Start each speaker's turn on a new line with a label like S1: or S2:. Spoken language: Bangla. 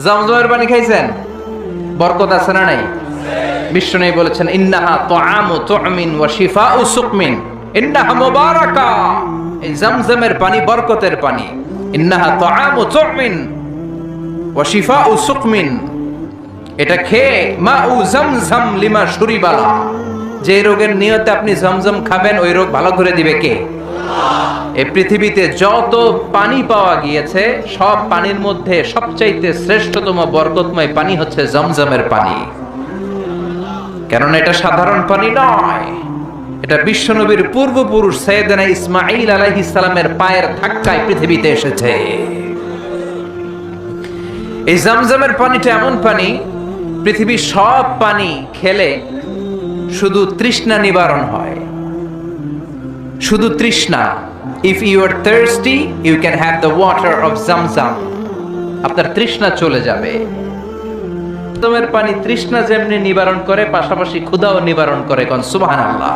S1: জমজমের পানি খাইছেন? বরকত আছে না নাই? বিষ্ণু বলেছেন ইন্নাহা তুআমু তুমিন ওয়া শিফাউ সুকমিন, ইন্নাহা মুবারাকা। এই জমজমের পানি বরকতের পানি। ইন্নাহা তুআমু তুমিন ওয়া শিফাউ সুকমিন, এটা খেয়ে মাউ জমজম লিমা শুরিবালা, যে রোগের নিয়তে আপনি জমজম খাবেন ওই রোগ ভালো করে দিবে কে? এই পৃথিবীতে যত পানি পাওয়া গিয়েছে সব পানির মধ্যে সবচাইতে শ্রেষ্ঠতম বরকতময় পানি হচ্ছে জমজমের পানি। কেননা এটা সাধারণ পানি নয়, এটা বিশ্বনবীর পূর্বপুরুষ সাইয়েদনা ইসমাঈল আলাইহিস সালামের পায়ের ধাক্কায় পৃথিবীতে এসেছে। এই জমজমের পানিটা এমন পানি, পৃথিবীর সব পানি খেলে শুধু তৃষ্ণা নিবারণ হয়, শুধু তৃষ্ণা। If you are thirsty, you can have the water of Zamzam. আপনার তৃষ্ণা চলে যাবে। জমজমের পানি তৃষ্ণা যেমনি নিবারণ করে, পাশাপাশি ক্ষুধাও নিবারণ করে। কোন সুবহানাল্লাহ।